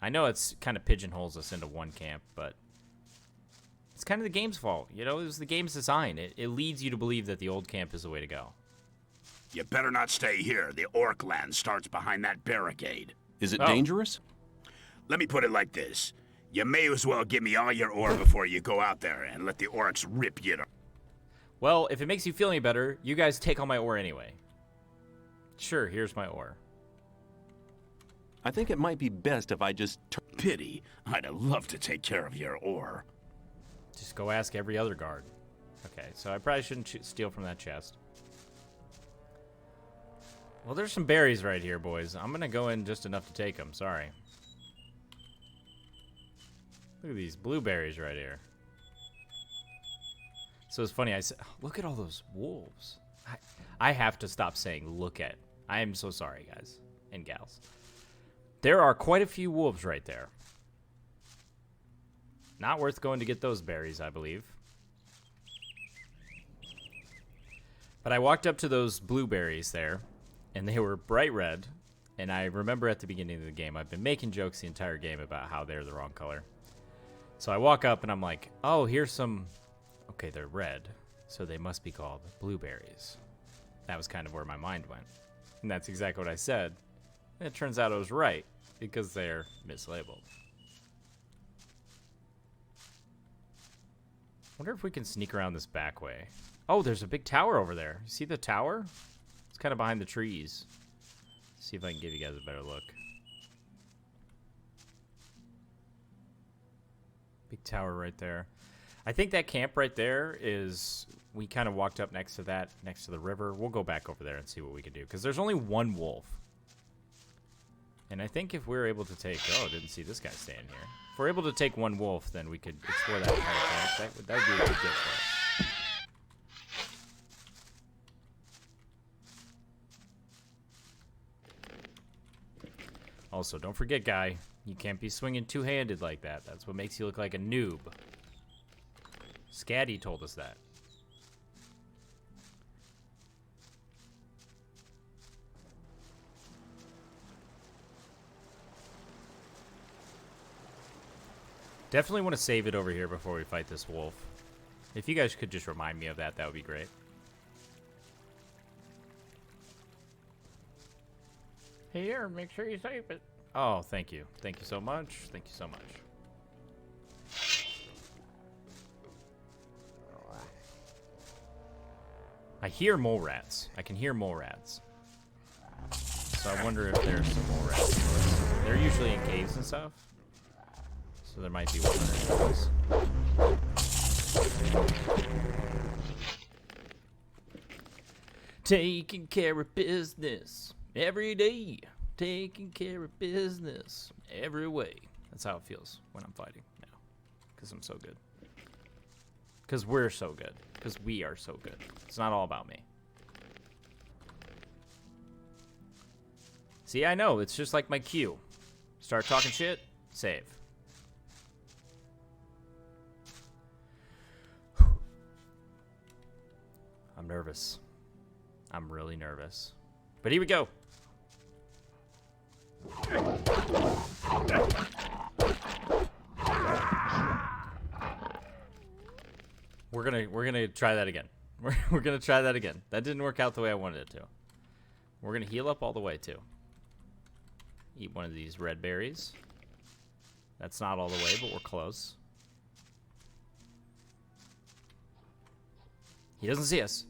I know it's kind of pigeonholes us into one camp, but it's kind of the game's fault. You know, it was the game's design. It leads you to believe that the old camp is the way to go. You better not stay here. The orc land starts behind that barricade. Is it Oh. dangerous? Let me put it like this. You may as well give me all your ore before you go out there and let the orcs rip you to... Well, if it makes you feel any better, you guys take all my ore anyway. Sure, here's my ore. I think it might be best if I just... Pity. I'd have loved to take care of your ore. Just go ask every other guard. Okay, so I probably shouldn't steal from that chest. Well, there's some berries right here, boys. I'm going to go in just enough to take them. Sorry. Look at these blueberries right here. So it's funny. I said, oh, look at all those wolves. I have to stop saying look at. I am so sorry, guys and gals. There are quite a few wolves right there. Not worth going to get those berries, I believe. But I walked up to those blueberries there, and they were bright red. And I remember at the beginning of the game, I've been making jokes the entire game about how they're the wrong color. So I walk up, and I'm like, oh, here's some... Okay, they're red, so they must be called blueberries. That was kind of where my mind went. And that's exactly what I said. And it turns out I was right, because they're mislabeled. Wonder if we can sneak around this back way. Oh, there's a big tower over there. You see the tower? It's kind of behind the trees. Let's see if I can give you guys a better look. Big tower right there. I think that camp right there is... We kind of walked up next to that, next to the river. We'll go back over there and see what we can do. Because there's only one wolf. And I think if we're able to take... Oh, didn't see this guy staying here. If we're able to take one wolf, then we could explore that entire camp. That would be a good get for us. Also, don't forget, guy, you can't be swinging two-handed like that. That's what makes you look like a noob. Scatty told us that. Definitely want to save it over here before we fight this wolf. If you guys could just remind me of that, that would be great. Here, make sure you save it. Oh, thank you. Thank you so much. Thank you so much. I hear mole rats. I can hear mole rats. So I wonder if there's some mole rats. They're usually in caves and stuff. So there might be one of those. Taking care of business every day. Taking care of business every way. That's how it feels when I'm fighting now. Because I'm so good. Because we're so good. Because we are so good. It's not all about me. See, I know. It's just like my cue. Start talking shit, save. I'm nervous. I'm really nervous. But here we go. We're gonna try that again. We're gonna try that again. That didn't work out the way I wanted it to. We're gonna heal up all the way too. Eat one of these red berries. That's not all the way, but we're close. He doesn't see us.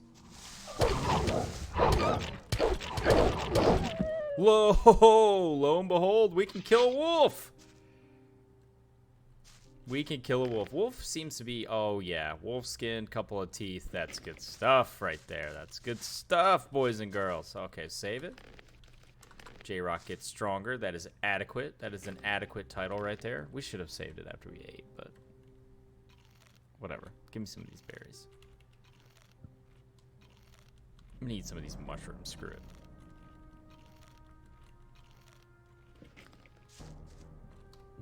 Whoa! Lo and behold, we can kill a wolf. We can kill a wolf. Wolf seems to be, oh yeah, wolf skin, couple of teeth. That's good stuff right there. That's good stuff, boys and girls. Okay, save it. Jroc gets stronger. That is adequate. That is an adequate title right there. We should have saved it after we ate, but whatever. Give me some of these berries. I'm gonna eat some of these mushrooms. Screw it.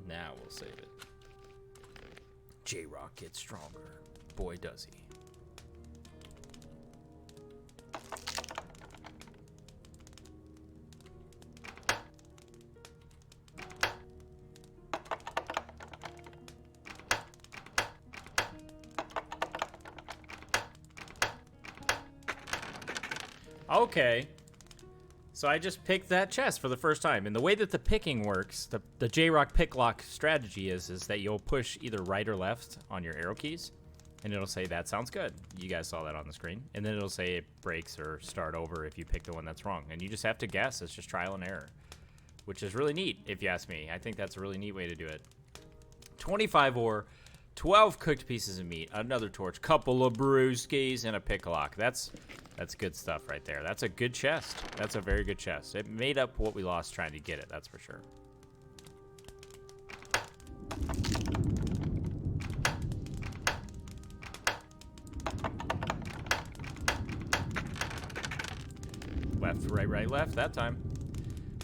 Now we'll save it. Jroc gets stronger. Boy, does he. Okay. So I just picked that chest for the first time. And the way that the picking works, the Jroc pick lock strategy is that you'll push either right or left on your arrow keys. And it'll say, that sounds good. You guys saw that on the screen. And then it'll say it breaks or start over if you pick the one that's wrong. And you just have to guess. It's just trial and error. Which is really neat, if you ask me. I think that's a really neat way to do it. 25 ore, 12 cooked pieces of meat, another torch, couple of brewskis, and a pick lock. That's good stuff right there. That's a good chest. That's a very good chest. It made up what we lost trying to get it, that's for sure. Left, right, left that time.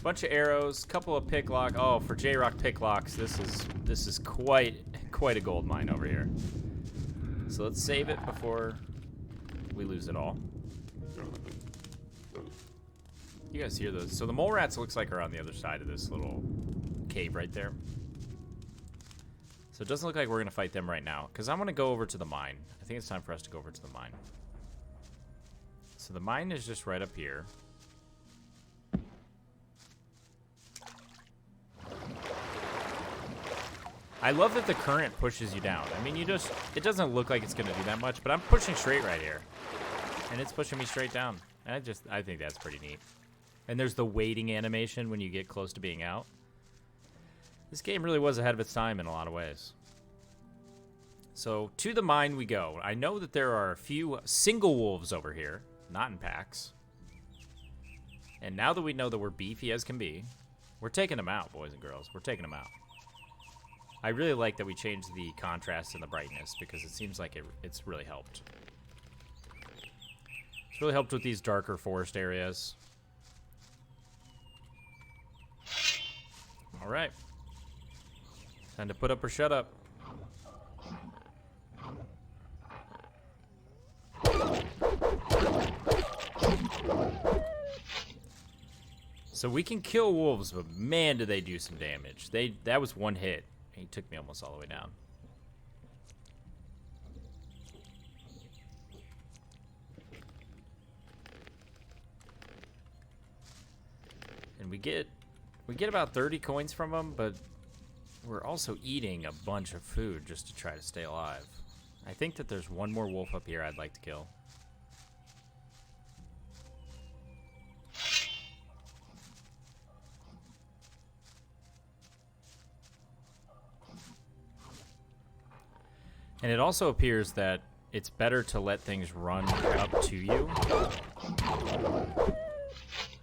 Bunch of arrows, couple of pick lock. Oh, for Jroc pick locks, this is quite a gold mine over here. So let's save it before we lose it all. You guys hear those? So the mole rats looks like are on the other side of this little cave right there. So it doesn't look like we're going to fight them right now. Because I'm going to go over to the mine. I think it's time for us to go over to the mine. So the mine is just right up here. I love that the current pushes you down. I mean, it doesn't look like it's going to do that much, but I'm pushing straight right here. And it's pushing me straight down. And I think that's pretty neat. And there's the waiting animation when you get close to being out. This game really was ahead of its time in a lot of ways. So to the mine we go. I know that there are a few single wolves over here, not in packs. And now that we know that we're beefy as can be, we're taking them out, boys and girls. We're taking them out. I really like that we changed the contrast and the brightness because it seems like it's really helped. It's really helped with these darker forest areas. All right. Time to put up or shut up. So we can kill wolves, but man, do they do some damage. That was one hit. He took me almost all the way down. And we get about 30 coins from them, but we're also eating a bunch of food just to try to stay alive. I think that there's one more wolf up here I'd like to kill. And it also appears that it's better to let things run up to you.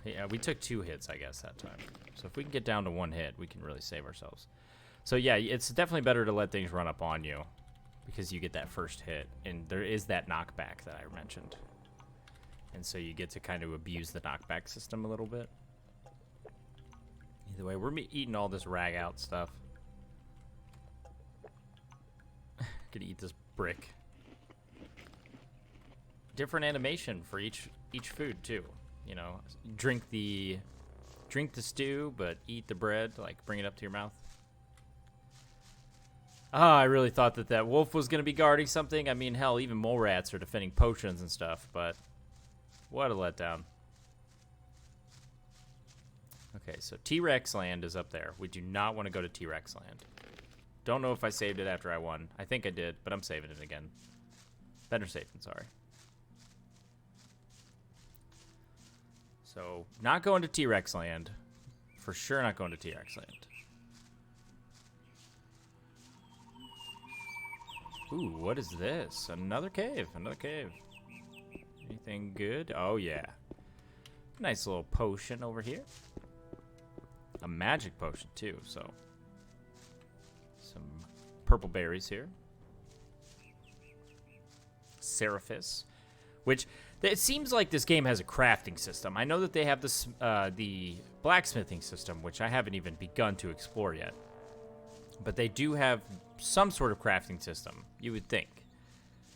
Yeah, we took 2 hits, I guess, that time. So if we can get down to 1 hit, we can really save ourselves. So yeah, it's definitely better to let things run up on you because you get that first hit. And there is that knockback that I mentioned. And so you get to kind of abuse the knockback system a little bit. Either way, we're eating all this rag out stuff. Gonna eat this brick. Different animation for each food too. You know, drink the stew, but eat the bread. Like bring it up to your mouth. Ah, I really thought that wolf was gonna be guarding something. I mean, hell, even mole rats are defending potions and stuff. But what a letdown. Okay, so T-Rex land is up there. We do not want to go to T-Rex land. Don't know if I saved it after I won. I think I did, but I'm saving it again. Better safe than sorry. So, not going to T-Rex land. For sure not going to T-Rex land. Ooh, what is this? Another cave. Another cave. Anything good? Oh, yeah. Nice little potion over here. A magic potion, too, so... Some purple berries here. Seraphis. Which, it seems like this game has a crafting system. I know that they have this, the blacksmithing system, which I haven't even begun to explore yet. But they do have some sort of crafting system, you would think.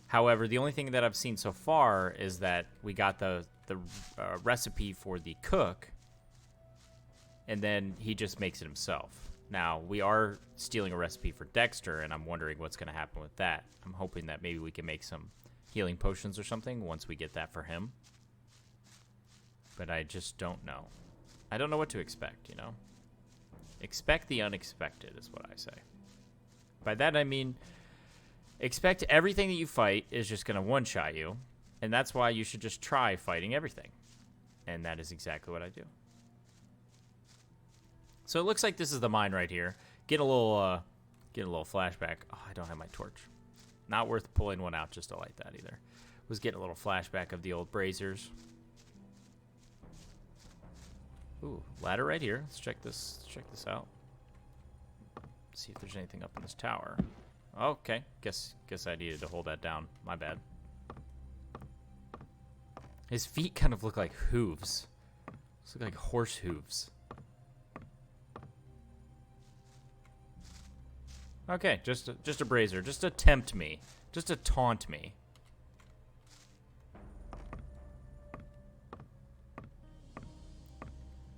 However, the only thing that I've seen so far is that we got the recipe for the cook, and then he just makes it himself. Now, we are stealing a recipe for Dexter, and I'm wondering what's going to happen with that. I'm hoping that maybe we can make some healing potions or something once we get that for him. But I just don't know. I don't know what to expect, you know? Expect the unexpected is what I say. By that I mean, expect everything that you fight is just going to one-shot you, and that's why you should just try fighting everything. And that is exactly what I do. So it looks like this is the mine right here. Get a little flashback. Oh, I don't have my torch. Not worth pulling one out just to light that either. Was getting a little flashback of the old braziers. Ooh, ladder right here. Let's check this. Check this out. See if there's anything up in this tower. Okay, guess I needed to hold that down. My bad. His feet kind of look like hooves. Look like horse hooves. Okay, just a brazier, just to tempt me, just to taunt me.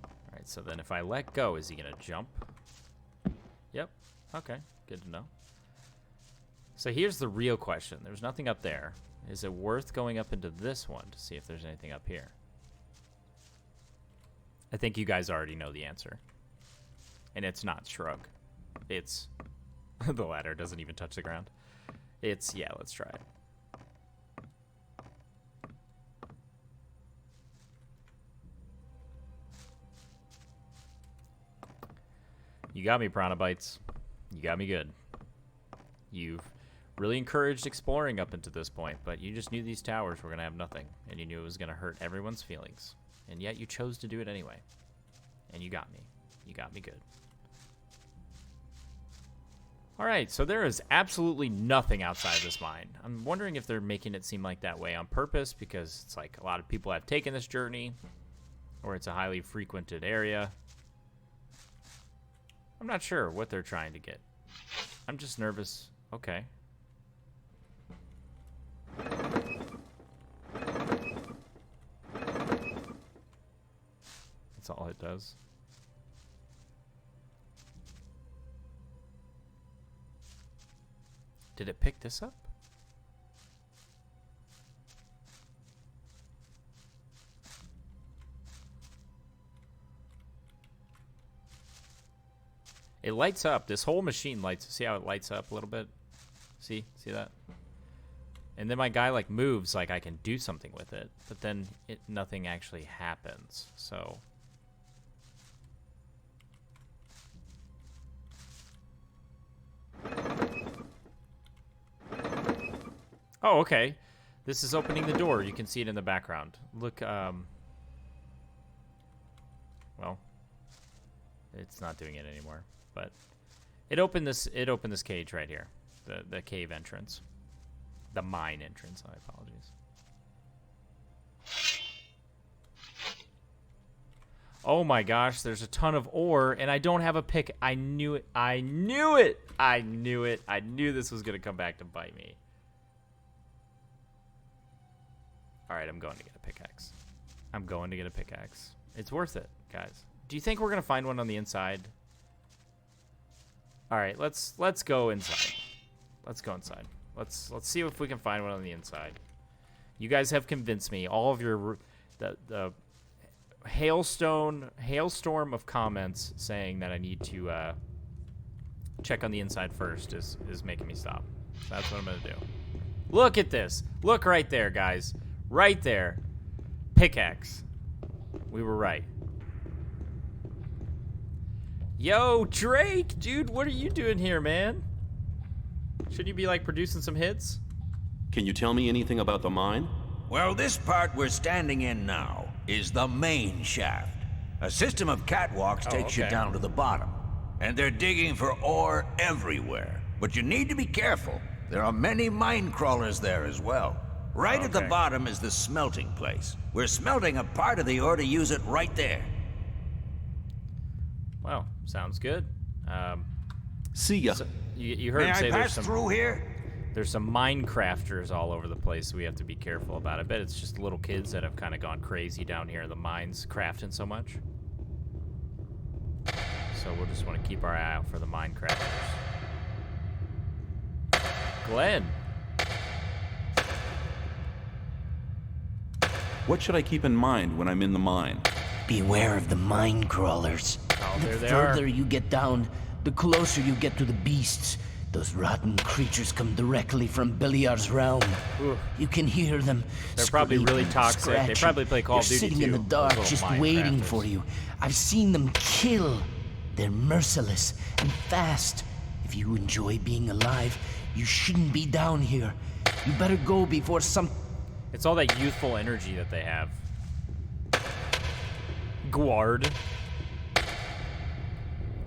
All right, so then if I let go, is he gonna jump? Yep. Okay, good to know. So here's the real question. There's nothing up there. Is it worth going up into this one to see if there's anything up here? I think you guys already know the answer. And it's not Jroc. It's... the ladder doesn't even touch the ground. It's... yeah, let's try it. You got me, Piranha Bytes. You got me good. You've really encouraged exploring up into this point, but you just knew these towers were going to have nothing, and you knew it was going to hurt everyone's feelings. And yet you chose to do it anyway. And you got me. You got me good. Alright, so there is absolutely nothing outside of this mine. I'm wondering if they're making it seem like that way on purpose, because it's like a lot of people have taken this journey, or it's a highly frequented area. I'm not sure what they're trying to get. I'm just nervous. Okay. That's all it does. Did it pick this up? It lights up. This whole machine lights. See how it lights up a little bit? See that? And then my guy like moves like I can do something with it, but then nothing actually happens. So oh, okay. This is opening the door. You can see it in the background. Look, well, it's not doing it anymore. But it opened this cage right here. The cave entrance. The mine entrance, I apologize. Oh my gosh, there's a ton of ore, and I don't have a pick. I knew it. I knew it. I knew it. I knew this was going to come back to bite me. Alright, I'm going to get a pickaxe. I'm going to get a pickaxe. It's worth it, guys. Do you think we're going to find one on the inside? Alright, let's go inside. Let's go inside. Let's see if we can find one on the inside. You guys have convinced me. All of your the hailstorm of comments saying that I need to check on the inside first is making me stop. So that's what I'm gonna do. Look at this. Look right there, guys. Right there. Pickaxe. We were right. Yo, Drake, dude, what are you doing here, man? Shouldn't you be, like, producing some hits? Can you tell me anything about the mine? Well, this part we're standing in now is the main shaft. A system of catwalks takes you okay. down to the bottom. And they're digging for ore everywhere. But you need to be careful. There are many mine crawlers there as well. Right at the Okay. bottom is the smelting place. We're smelting a part of the ore to use it right there. Well, sounds good. See ya. So you heard May him I say pass through here? there's some Minecrafters all over the place, so we have to be careful about it. I bet it's just little kids that have kind of gone crazy down here in the mines crafting so much. So we'll just want to keep our eye out for the Minecrafters. Glenn. What should I keep in mind when I'm in the mine? Beware of the mine crawlers. Oh, there The they are. further you get down, the closer you get to the beasts. Those rotten creatures come directly from Beliar's realm. Ooh. You can hear them. They're probably really screaming, toxic. They scratching. probably play Call of They're Duty sitting in too, the those dark, little just Minecrafters. waiting for you. I've seen them kill. They're merciless and fast. If you enjoy being alive, you shouldn't be down here. You better go before some... It's all that youthful energy that they have. Guard.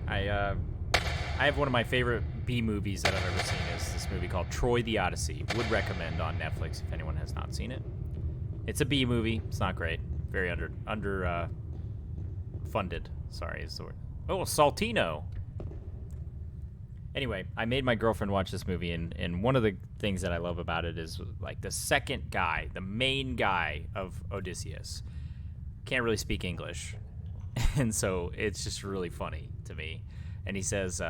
I have one of my favorite B movies that I've ever seen is this movie called Troy the Odyssey. Would recommend on Netflix if anyone has not seen it. It's a B movie. It's not great. Very under funded. Sorry, is the word. Oh, Saltino. Anyway, I made my girlfriend watch this movie, and one of the things that I love about it is like the second guy, the main guy of Odysseus, can't really speak English, and so it's just really funny to me. And he says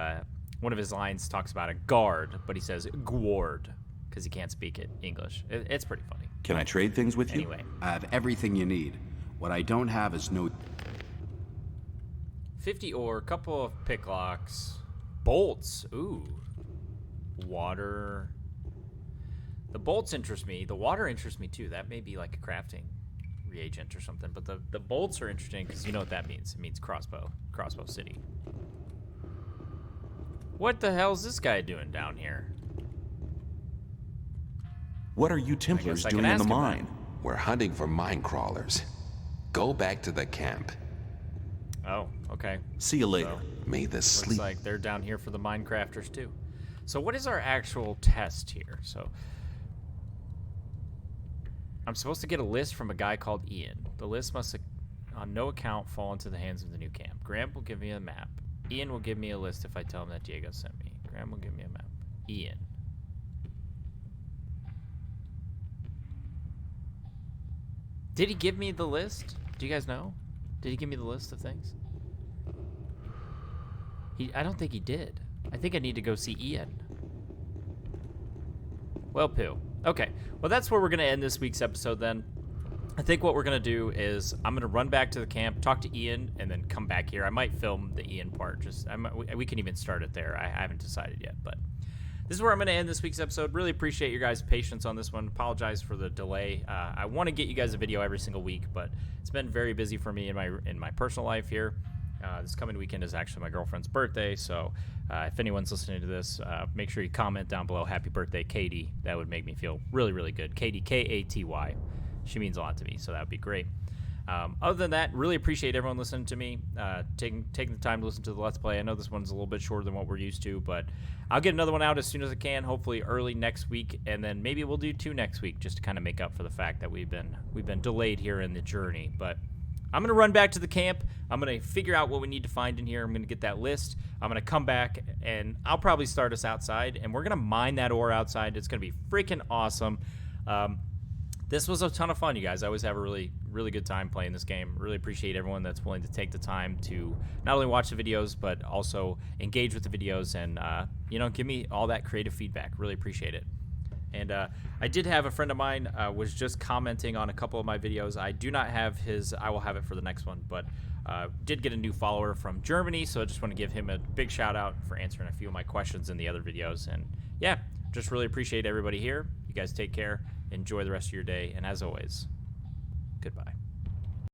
one of his lines talks about a guard, but he says gward because he can't speak it English. It's pretty funny. Can I trade things with you? Anyway, I have everything you need. What I don't have is no... 50 ore, couple of pick locks, bolts. Ooh, water. The bolts interest me. The water interests me too. That may be like a crafting reagent or something. But the bolts are interesting because you know what that means. It means crossbow city. What the hell is this guy doing down here? What are you Templars I can doing in the ask him that. mine? We're hunting for mine crawlers. Go back to the camp. Oh, okay. See you later. So, May the looks sleep. like they're down here for the Minecrafters too. So what is our actual test here? So I'm supposed to get a list from a guy called Ian. The list must on no account fall into the hands of the new camp. Graham will give me a map. Ian will give me a list if I tell him that Diego sent me. Graham will give me a map. Ian. Did he give me the list? Do you guys know? Did he give me the list of things? I don't think he did. I think I need to go see Ian. Well, poo. Okay. Well, that's where we're going to end this week's episode then. I think what we're going to do is I'm going to run back to the camp, talk to Ian, and then come back here. I might film the Ian part. We can even start it there. I haven't decided yet, but this is where I'm going to end this week's episode. Really appreciate your guys' patience on this one. Apologize for the delay. I want to get you guys a video every single week, but it's been very busy for me in my personal life here. This coming weekend is actually my girlfriend's birthday, so if anyone's listening to this, make sure you comment down below, happy birthday, Katie. That would make me feel really, really good. Katie, K-A-T-Y. She means a lot to me, so that would be great. Other than that, really appreciate everyone listening to me, taking the time to listen to the Let's Play. I know this one's a little bit shorter than what we're used to, but I'll get another one out as soon as I can, hopefully early next week, and then maybe we'll do 2 next week just to kind of make up for the fact that we've been delayed here in the journey. But I'm going to run back to the camp. I'm going to figure out what we need to find in here. I'm going to get that list. I'm going to come back, and I'll probably start us outside, and we're going to mine that ore outside. It's going to be freaking awesome. This was a ton of fun, you guys. I always have a really, really good time playing this game. Really appreciate everyone that's willing to take the time to not only watch the videos, but also engage with the videos and, give me all that creative feedback. Really appreciate it. And I did have a friend of mine was just commenting on a couple of my videos. I do not have his. I will have it for the next one, but did get a new follower from Germany, so I just want to give him a big shout out for answering a few of my questions in the other videos. And yeah, just really appreciate everybody here. You guys take care. Enjoy the rest of your day, and as always, goodbye.